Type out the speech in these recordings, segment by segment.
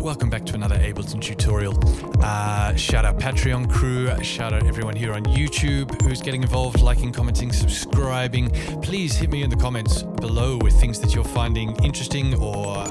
welcome back to another Ableton tutorial. Shout out Patreon crew, shout out everyone here on YouTube who's getting involved, liking, commenting, subscribing. Please hit me in the comments below with things that you're finding interesting or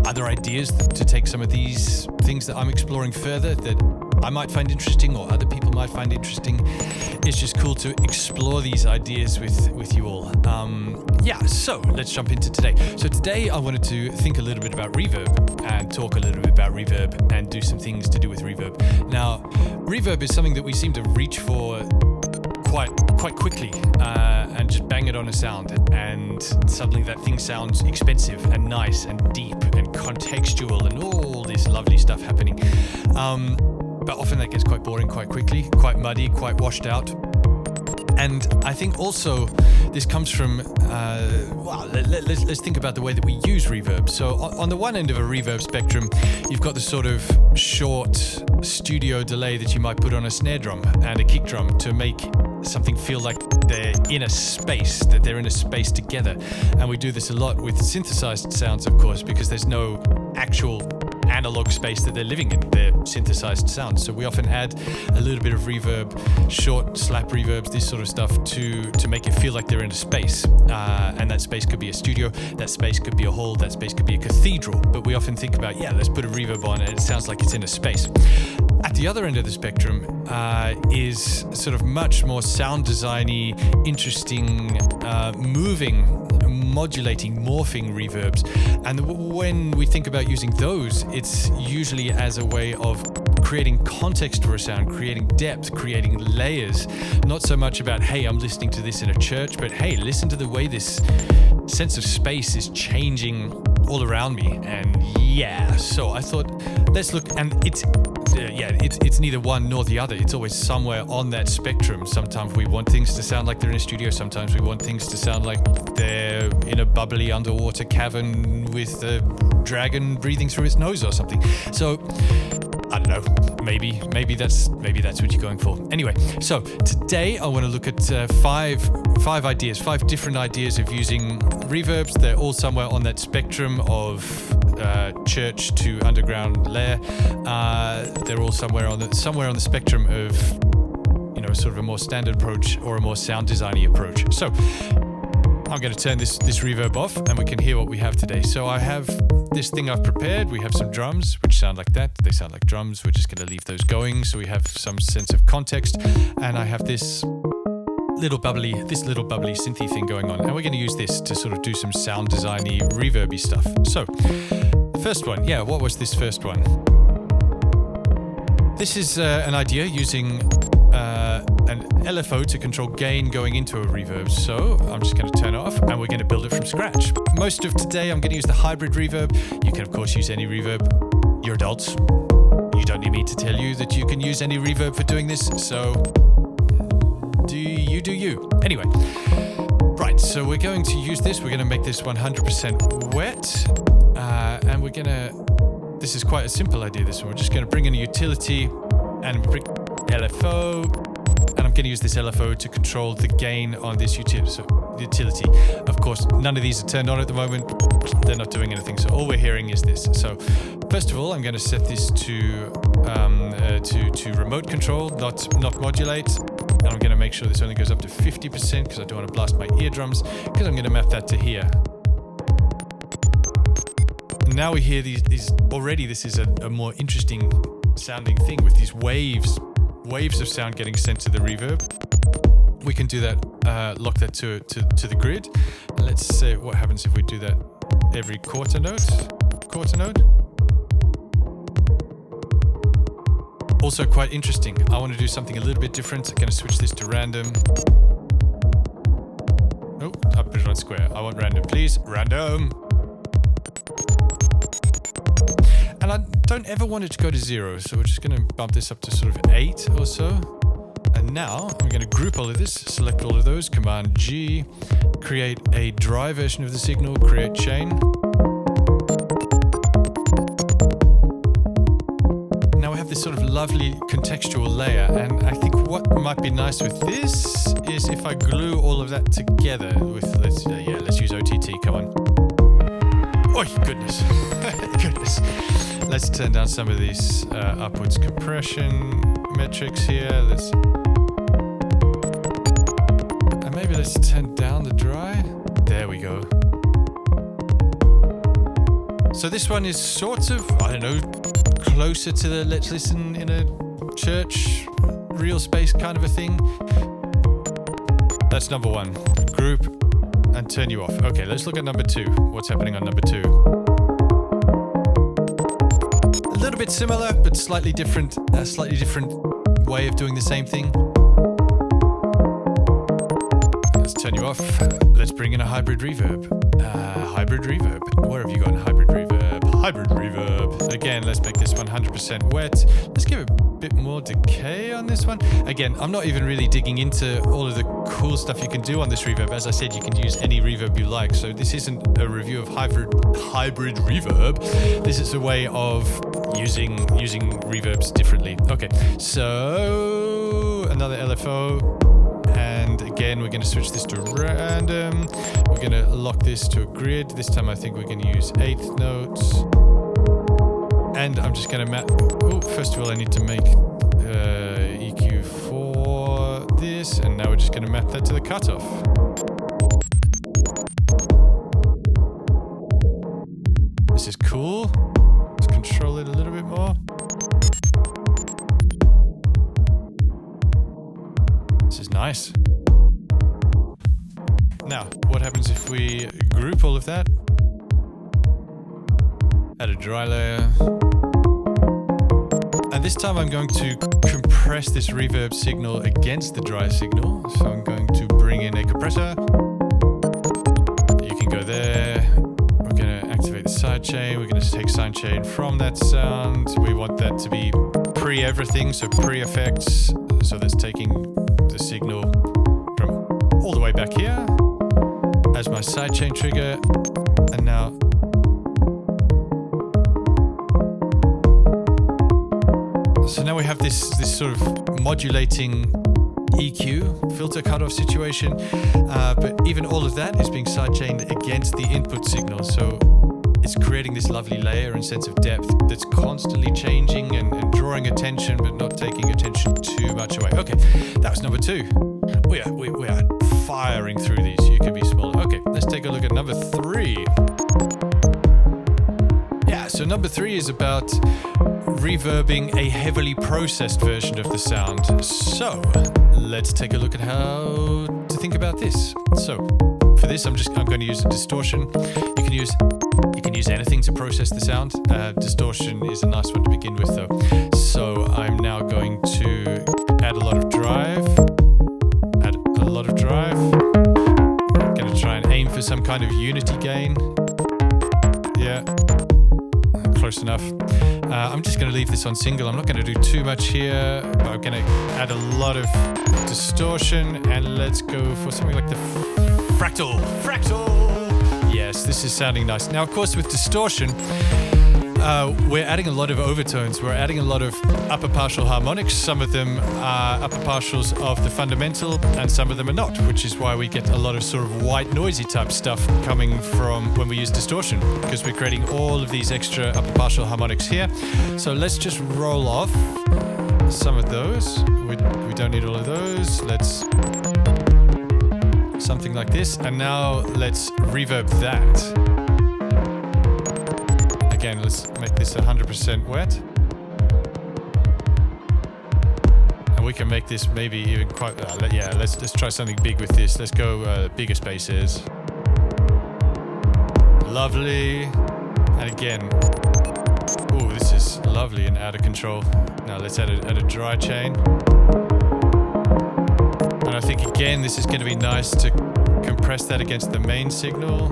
other ideas to take some of these things that I'm exploring further that I might find interesting or other people might find interesting. It's just cool to explore these ideas with you all. So let's jump into today. So today I wanted to think a little bit about reverb and talk a little bit about reverb and do some things to do with reverb. Now, reverb is something that we seem to reach for quite quickly and just bang it on a sound, and suddenly that thing sounds expensive and nice and deep and contextual and all this lovely stuff happening. But often that gets quite boring quite quickly, quite muddy, quite washed out. And I think also this comes from, let's think about the way that we use reverb. So on the one end of a reverb spectrum, you've got the sort of short studio delay that you might put on a snare drum and a kick drum to make something feel like they're in a space, that they're in a space together. And we do this a lot with synthesized sounds, of course, because there's no actual analog space that they're living in. They're synthesized sounds. So we often add a little bit of reverb, short slap reverbs, this sort of stuff to make it feel like they're in a space. And that space could be a studio, that space could be a hall, that space could be a cathedral. But we often think about, let's put a reverb on and it sounds like it's in a space. At the other end of the spectrum is sort of much more sound designy, interesting, moving, modulating, morphing reverbs. And when we think about using those, it's usually as a way of creating context for a sound, creating depth, creating layers. Not so much about, hey, I'm listening to this in a church, but hey, listen to the way this sense of space is changing all around me. And so I thought, let's look, and it's neither one nor the other. It's always somewhere on that spectrum. Sometimes we want things to sound like they're in a studio. Sometimes we want things to sound like they're in a bubbly underwater cavern with a dragon breathing through its nose or something. So I don't know. Maybe that's what you're going for. Anyway, so today I want to look at five different ideas of using reverbs. They're all somewhere on that spectrum of church to underground layer. They're all somewhere on the spectrum of sort of a more standard approach or a more sound designy approach. So I'm going to turn this reverb off and we can hear what we have today. So I have this thing I've prepared. We have some drums which sound like that. They sound like drums. We're just going to leave those going so we have some sense of context. And I have this little bubbly synthy thing going on. And we're going to use this to sort of do some sound designy, reverby stuff. So the first one, what was this first one? This is an idea using an LFO to control gain going into a reverb. So I'm just going to turn it off and we're going to build it from scratch. Most of today I'm going to use the hybrid reverb. You can of course use any reverb. You're adults. You don't need me to tell you that you can use any reverb for doing this. So do you. Anyway, right, so we're going to use this. We're going to make this 100% wet. And this is quite a simple idea, this one. We're just going to bring in a utility and bring LFO. And I'm going to use this LFO to control the gain on this utility. Of course, none of these are turned on at the moment. They're not doing anything. So all we're hearing is this. So first of all, I'm going to set this to remote control, not modulate. And I'm going to make sure this only goes up to 50% because I don't want to blast my eardrums, because I'm going to map that to here. Now we hear these already. This is a more interesting sounding thing with these waves of sound getting sent to the reverb. We can do that, lock that to the grid. Let's say what happens if we do that every quarter note. Also quite interesting. I want to do something a little bit different. I'm going to switch this to random. Oh, I put it on square. I want random, please. Random. And I don't ever want it to go to 0, so we're just going to bump this up to sort of 8 or so. And now I'm going to group all of this, select all of those, Command G, create a dry version of the signal, create chain. Now we have this sort of lovely contextual layer, and I think what might be nice with this is if I glue all of that together with, let's use OTT, come on. Oh, goodness. Goodness. Let's turn down some of these upwards compression metrics here. And maybe let's turn down the dry. There we go. So this one is sort of, I don't know, closer to the let's listen in a church, real space kind of a thing. That's number one. Group and turn you off. Okay, let's look at number two. What's happening on number two? A little bit similar, but slightly different. A slightly different way of doing the same thing. Let's turn you off. Let's bring in a hybrid reverb. Hybrid reverb. Where have you gone? Hybrid reverb. Hybrid reverb. Again, let's make this 100% wet. Let's give it a bit more decay on this one. Again, I'm not even really digging into all of the cool stuff you can do on this reverb. As I said, you can use any reverb you like. So this isn't a review of hybrid reverb. This is a way of using reverbs differently. Okay, so another LFO. And again, we're going to switch this to random. We're going to lock this to a grid. This time I think we're going to use 8th notes. And I'm just going to map. Oh, first of all, I need to make EQ for this. And now we're just going to map that to the cutoff. This is cool. Let's control it a little bit more. This is nice. Now, what happens if we group all of that? Add a dry layer. And this time I'm going to compress this reverb signal against the dry signal. So I'm going to bring in a compressor. You can go there. We're going to activate the sidechain. We're going to take sidechain from that sound. We want that to be pre-everything, so pre-effects. So that's taking the signal from all the way back here as my sidechain trigger. And now we have this sort of modulating EQ filter cutoff situation, but even all of that is being sidechained against the input signal, so it's creating this lovely layer and sense of depth that's constantly changing and drawing attention but not taking attention too much away. Okay, that was number two. We are firing through these. You can be smaller. Okay, let's take a look at number three. Yeah, so number three is about reverbing a heavily processed version of the sound. So let's take a look at how to think about this. So for this, I'm going to use a distortion. You can use anything to process the sound. Distortion is a nice one to begin with, though. So I'm now going to add a lot of drive. I'm going to try and aim for some kind of unity gain. Yeah, close enough. I'm just going to leave this on single. I'm not going to do too much here, but I'm going to add a lot of distortion, and let's go for something like the fractal. Yes, this is sounding nice. Now, of course, with distortion, we're adding a lot of overtones. We're adding a lot of upper partial harmonics. Some of them are upper partials of the fundamental, and some of them are not, which is why we get a lot of sort of white noisy type stuff coming from when we use distortion, because we're creating all of these extra upper partial harmonics here. So let's just roll off some of those. We don't need all of those. Let's something like this, and now let's reverb that. Again, let's make this 100% wet. And we can make this maybe even quite, yeah, let's try something big with this. Let's go bigger spaces. Lovely. And again, oh, this is lovely and out of control. Now let's add a dry chain. And I think again, this is going to be nice to compress that against the main signal.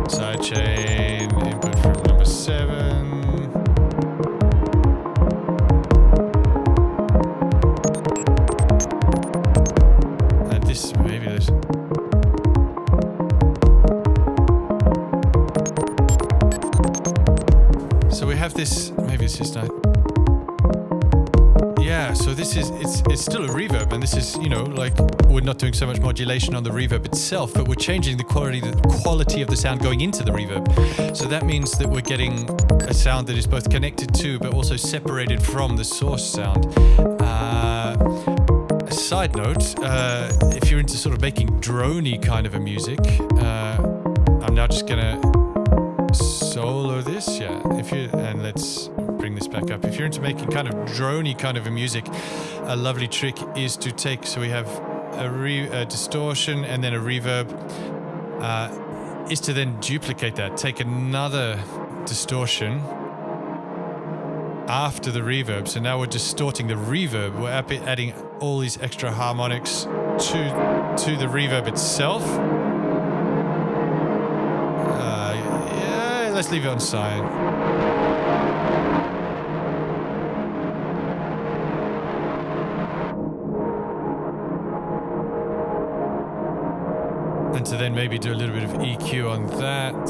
Sidechain, input from number 7. And this, maybe this. So we have this, maybe it's just not. Yeah, so this is, it's still a reverb, and this is, you know, like, we're not doing so much modulation on the reverb itself, but we're changing the quality of the sound going into the reverb. So that means that we're getting a sound that is both connected to, but also separated from the source sound. A side note, if you're into sort of making droney kind of a music, I'm now just gonna solo this, yeah. And let's bring this back up. If you're into making kind of droney kind of a music, a lovely trick is to take, so we have a distortion and then a reverb, is to then duplicate that. Take another distortion after the reverb. So now we're distorting the reverb. We're adding all these extra harmonics to the reverb itself. Yeah, let's leave it on side. And to then maybe do a little bit of EQ on that.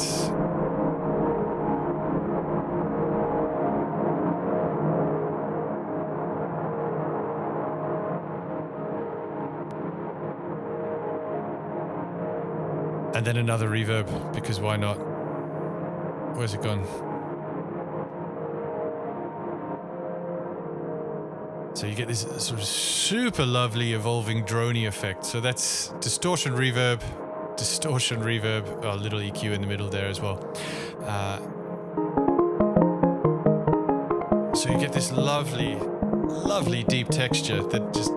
And then another reverb, because why not? Where's it gone? So you get this sort of super lovely evolving droney effect. So that's distortion reverb, a little EQ in the middle there as well. So you get this lovely, lovely deep texture that just,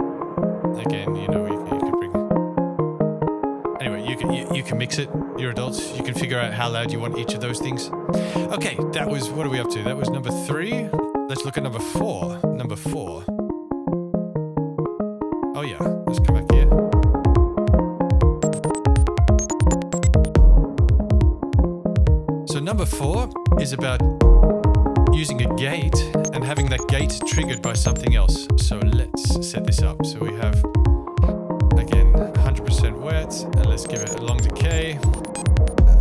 again, you know, you can bring. Anyway, you can mix it. You're adults. You can figure out how loud you want each of those things. Okay, that was, what are we up to? That was number 3. Let's look at number 4. Number 4. Oh yeah, let's come back here. So number 4 is about using a gate and having that gate triggered by something else. So let's set this up. So we have, again, 100% wet, and let's give it a long decay.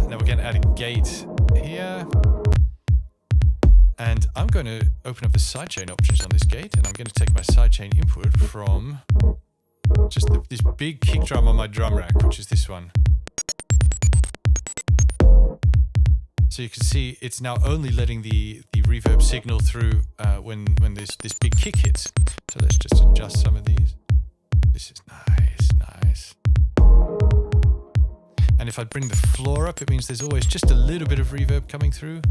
Now we're going to add a gate here. And I'm going to open up the sidechain options on this gate, and I'm going to take my sidechain input from just this big kick drum on my drum rack, which is this one. So you can see it's now only letting the reverb signal through when this big kick hits. So let's just adjust some of these. This is nice. And if I bring the floor up, it means there's always just a little bit of reverb coming through.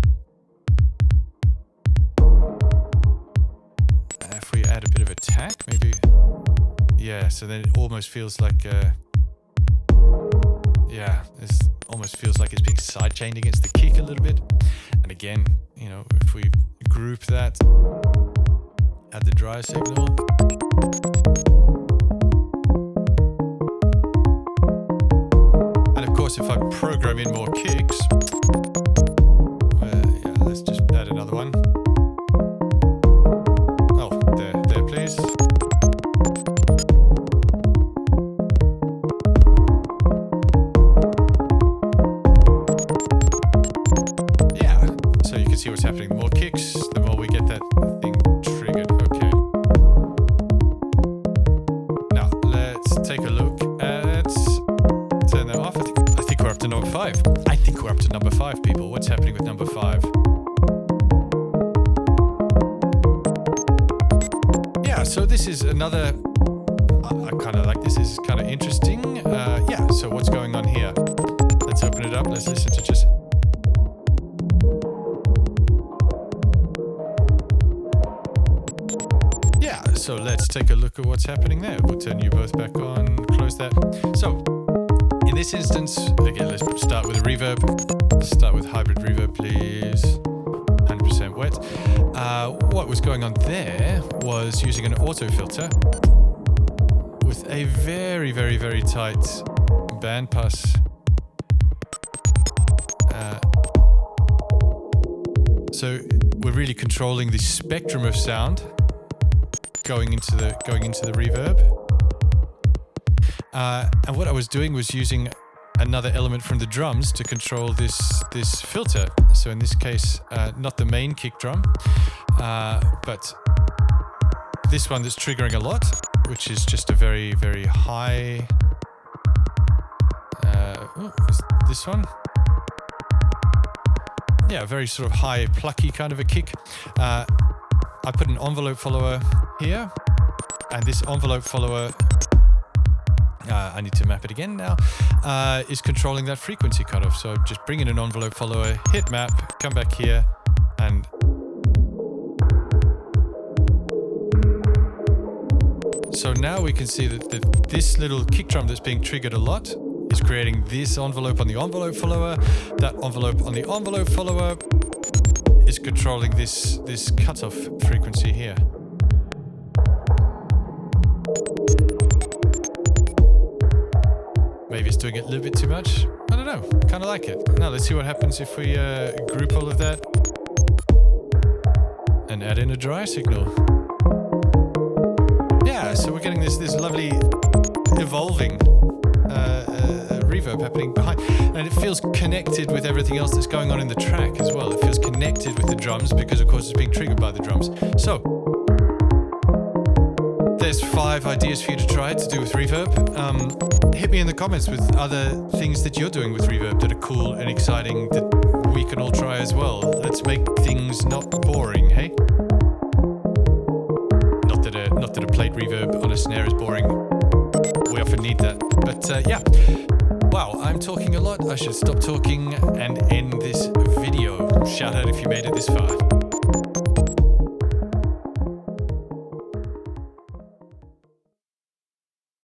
If we add a bit of attack, maybe. Yeah, so then it almost feels like, it almost feels like it's being sidechained against the kick a little bit. And again, you know, if we group that, add the dry signal. And of course, if I program in more kicks, let's just add another one. Oh, there, please. See what's happening. The more kicks, the more we get that thing triggered. Okay. Now let's take a look at. Turn that off. I think we're up to number 5. I think we're up to number 5, people. What's happening with number 5? Yeah. So this is another. I kind of like this. This is kind of interesting. Yeah. So what's going on here? Let's open it up. Let's listen to just. So let's take a look at what's happening there. We'll turn you both back on, close that. So in this instance, again, let's start with a reverb. Let's start with hybrid reverb, please. 100% wet. What was going on there was using an auto filter with a very, very, very tight bandpass. So we're really controlling the spectrum of sound going into the reverb, and what I was doing was using another element from the drums to control this filter. So in this case, not the main kick drum, but this one that's triggering a lot, which is just a very, very high... is this one? Yeah, very sort of high, plucky kind of a kick. I put an envelope follower here, and this envelope follower, I need to map it again now, is controlling that frequency cutoff. So just bring in an envelope follower, hit map, come back here, and so now we can see that this little kick drum that's being triggered a lot is creating this envelope on the envelope follower. That envelope on the envelope follower is controlling this cutoff frequency here. Maybe it's doing it a little bit too much. I don't know. Kind of like it. Now let's see what happens if we group all of that and add in a dry signal. Yeah, so we're getting this lovely evolving reverb happening behind, and it feels connected with everything else that's going on in the track as well. It feels connected with the drums because of course it's being triggered by the drums. So there's 5 ideas for you to try to do with reverb. Hit me in the comments with other things that you're doing with reverb that are cool and exciting that we can all try as well. Let's make things not boring, hey? Not that a plate reverb on a snare is boring. We often need that. But yeah. Wow, I'm talking a lot. I should stop talking and end this video. Shout out if you made it this far.